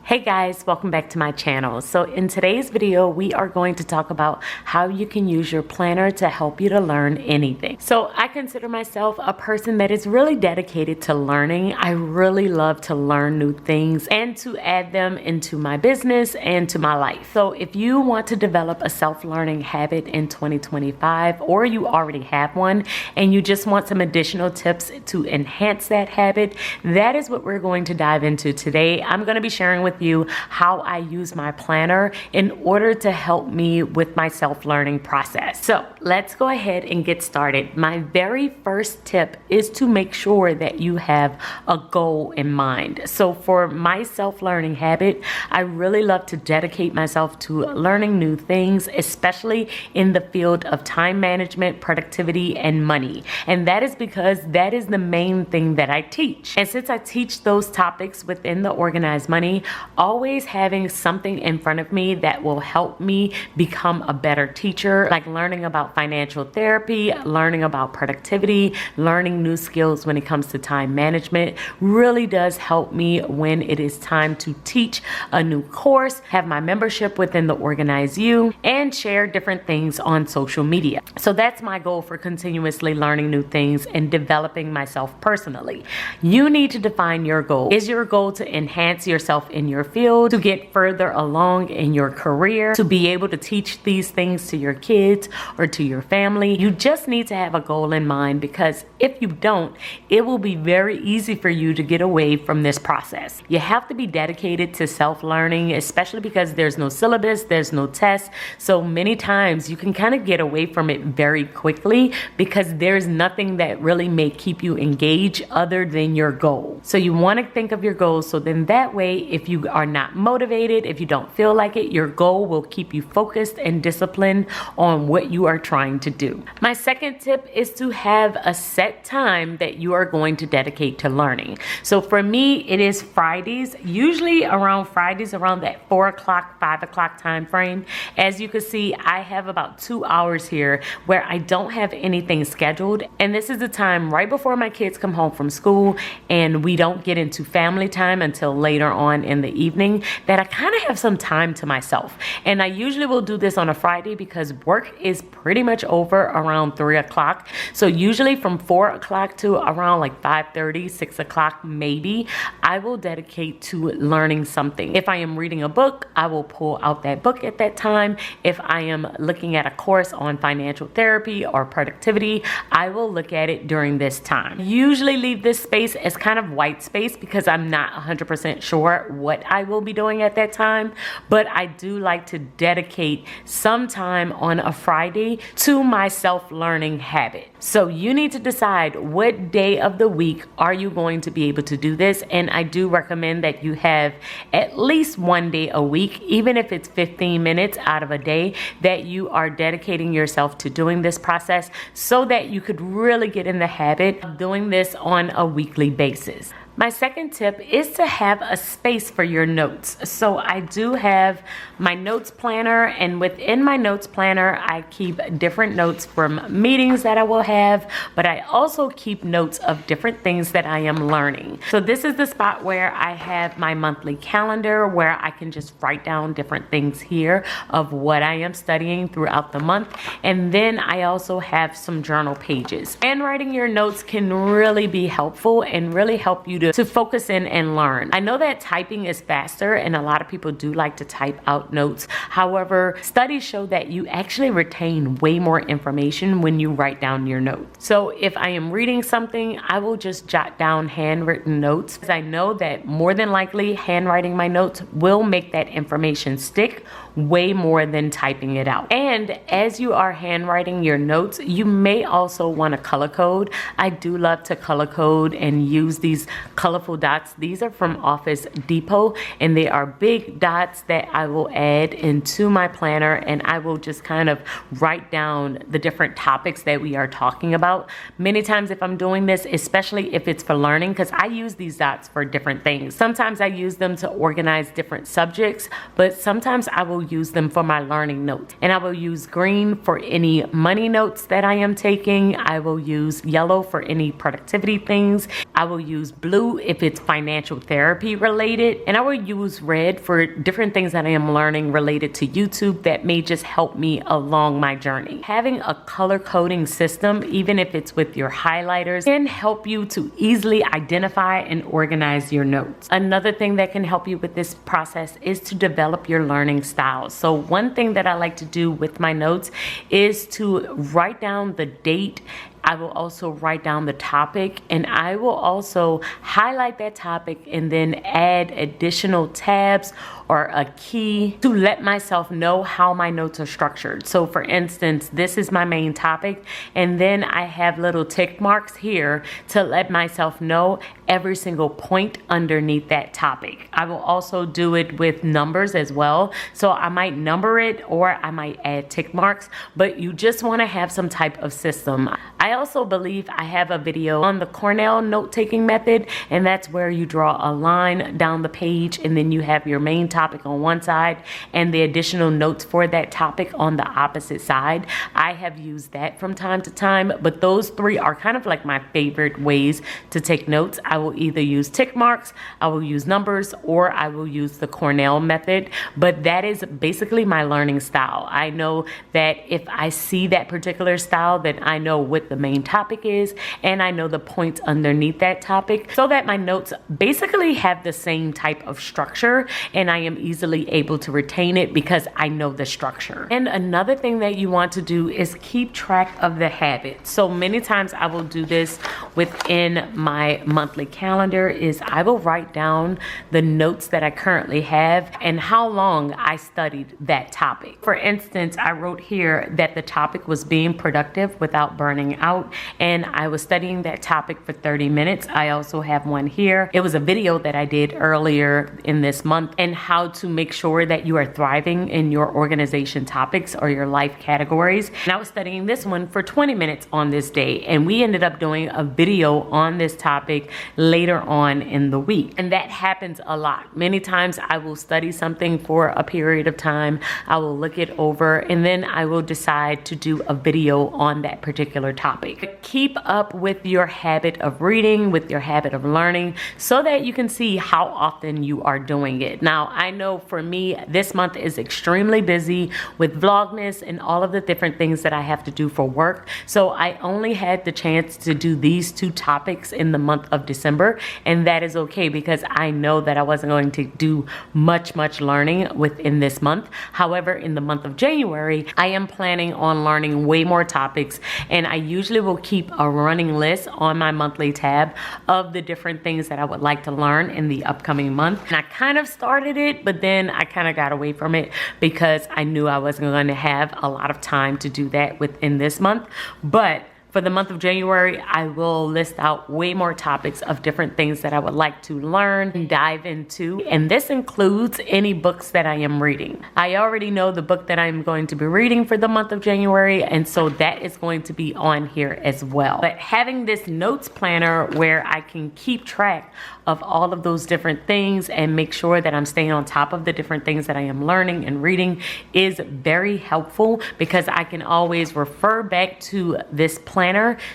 Hey guys, welcome back to my channel. So in today's video, we are going to talk about how you can use your planner to help you to learn anything. So I consider myself a person that is really dedicated to learning. I really love to learn new things and to add them into my business and to my life. So if you want to develop a self-learning habit in 2025, or you already have one and you just want some additional tips to enhance that habit, that is what we're going to dive into today. I'm going to be sharing with you how I use my planner in order to help me with my self-learning process. So let's go ahead and get started. My very first tip is to make sure that you have a goal in mind. So for my self-learning habit, I really love to dedicate myself to learning new things, especially in the field of time management, productivity, and money. And that is because that is the main thing that I teach. And since I teach those topics within the Organized Money, always having something in front of me that will help me become a better teacher, like learning about financial therapy, learning about productivity, learning new skills when it comes to time management, really does help me when it is time to teach a new course, have my membership within the Organize You, and share different things on social media. So that's my goal for continuously learning new things and developing myself personally. You need to define your goal. Is your goal to enhance yourself in your field, to get further along in your career, to be able to teach these things to your kids or to your family? You just need to have a goal in mind, because if you don't, it will be very easy for you to get away from this process. You have to be dedicated to self-learning, especially because there's no syllabus, there's no test. So many times you can kind of get away from it very quickly because there's nothing that really may keep you engaged other than your goal. So you want to think of your goals, so then that way, if you are not motivated, if you don't feel like it, your goal will keep you focused and disciplined on what you are trying to do. My second tip is to have a set time that you are going to dedicate to learning. So for me, it is Fridays, usually around Fridays around that 4 o'clock, 5 o'clock time frame. As you can see, I have about 2 hours here where I don't have anything scheduled. And this is the time right before my kids come home from school and we don't get into family time until later on in the evening, that I kind of have some time to myself. And I usually will do this on a Friday because work is pretty much over around 3 o'clock. So usually from 4 o'clock to around like 5:30, 6 o'clock maybe, I will dedicate to learning something. If I am reading a book, I will pull out that book at that time. If I am looking at a course on financial therapy or productivity, I will look at it during this time. Usually leave this space as kind of white space because I'm not 100% sure what I will be doing at that time, but I do like to dedicate some time on a Friday to my self-learning habit. So you need to decide what day of the week are you going to be able to do this, and I do recommend that you have at least one day a week, even if it's 15 minutes out of a day, that you are dedicating yourself to doing this process so that you could really get in the habit of doing this on a weekly basis. My second tip is to have a space for your notes. So I do have my notes planner, and within my notes planner, I keep different notes from meetings that I will have, but I also keep notes of different things that I am learning. So this is the spot where I have my monthly calendar where I can just write down different things here of what I am studying throughout the month. And then I also have some journal pages. And writing your notes can really be helpful and really help you to focus in and learn. I know that typing is faster and a lot of people do like to type out notes. However, studies show that you actually retain way more information when you write down your notes. So if I am reading something, I will just jot down handwritten notes, because I know that more than likely handwriting my notes will make that information stick way more than typing it out. And as you are handwriting your notes, you may also want to color code. I do love to color code and use these colorful dots. These are from Office Depot, and they are big dots that I will add into my planner, and I will just kind of write down the different topics that we are talking about. Many times if I'm doing this, especially if it's for learning, because I use these dots for different things. Sometimes I use them to organize different subjects, but sometimes I will use them for my learning notes. And I will use green for any money notes that I am taking. I will use yellow for any productivity things. I will use blue if it's financial therapy related. And I will use red for different things that I am learning related to YouTube that may just help me along my journey. Having a color coding system, even if it's with your highlighters, can help you to easily identify and organize your notes. Another thing that can help you with this process is to develop your learning style. So one thing that I like to do with my notes is to write down the date. I will also write down the topic, and I will also highlight that topic and then add additional tabs or a key to let myself know how my notes are structured. So for instance, this is my main topic, and then I have little tick marks here to let myself know every single point underneath that topic. I will also do it with numbers as well. So I might number it or I might add tick marks, but you just want to have some type of system. I also believe I have a video on the Cornell note-taking method, and that's where you draw a line down the page and then you have your main topic on one side and the additional notes for that topic on the opposite side. I have used that from time to time, but those three are kind of like my favorite ways to take notes. I will either use tick marks, I will use numbers, or I will use the Cornell method, but that is basically my learning style. I know that if I see that particular style, then I know what the main topic is, and I know the points underneath that topic, so that my notes basically have the same type of structure, and I am easily able to retain it because I know the structure. And another thing that you want to do is keep track of the habits. So many times I will do this within my monthly calendar is I will write down the notes that I currently have and how long I studied that topic. For instance, I wrote here that the topic was being productive without burning out, and I was studying that topic for 30 minutes. I also have one here. It was a video that I did earlier in this month, and how to make sure that you are thriving in your organization topics or your life categories. And I was studying this one for 20 minutes on this day, and we ended up doing a video on this topic later on in the week. And that happens a lot. Many times I will study something for a period of time, I will look it over, and then I will decide to do a video on that particular topic. Keep up with your habit of reading, with your habit of learning, so that you can see how often you are doing it. Now, I know for me, this month is extremely busy with Vlogmas and all of the different things that I have to do for work. So I only had the chance to do these two topics in the month of December, and that is okay because I know that I wasn't going to do much learning within this month. However, in the month of January, I am planning on learning way more topics, and I usually will keep a running list on my monthly tab of the different things that I would like to learn in the upcoming month. And I kind of started it, but then I kind of got away from it because I knew I wasn't going to have a lot of time to do that within this month. But for the month of January, I will list out way more topics of different things that I would like to learn and dive into. And this includes any books that I am reading. I already know the book that I'm going to be reading for the month of January, and so that is going to be on here as well. But having this notes planner where I can keep track of all of those different things and make sure that I'm staying on top of the different things that I am learning and reading is very helpful, because I can always refer back to this planner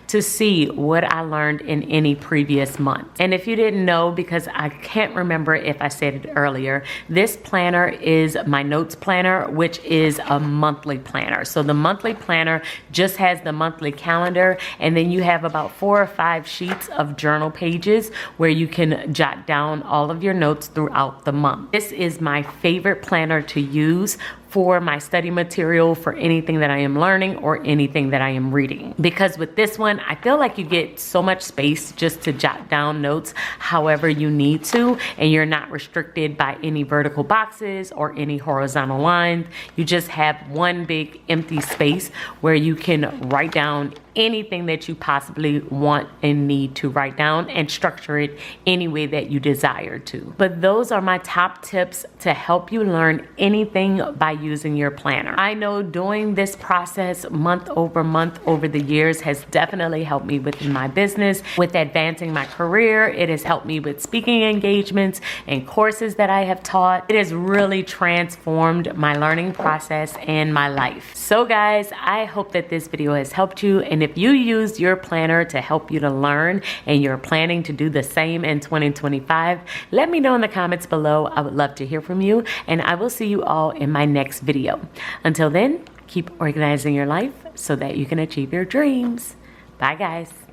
to see what I learned in any previous month. And if you didn't know, because I can't remember if I said it earlier, this planner is my notes planner, which is a monthly planner. So the monthly planner just has the monthly calendar, and then you have about 4 or 5 sheets of journal pages where you can jot down all of your notes throughout the month. This is my favorite planner to use for my study material, for anything that I am learning or anything that I am reading. Because with this one, I feel like you get so much space just to jot down notes however you need to, and you're not restricted by any vertical boxes or any horizontal lines. You just have one big empty space where you can write down anything that you possibly want and need to write down and structure it any way that you desire to. But those are my top tips to help you learn anything by using your planner. I know doing this process month over the years has definitely helped me within my business, with advancing my career. It has helped me with speaking engagements and courses that I have taught. It has really transformed my learning process and my life. So guys, I hope that this video has helped you, and if you use your planner to help you to learn and you're planning to do the same in 2025, let me know in the comments below. I would love to hear from you, and I will see you all in my next video. Until then, keep organizing your life so that you can achieve your dreams. Bye guys.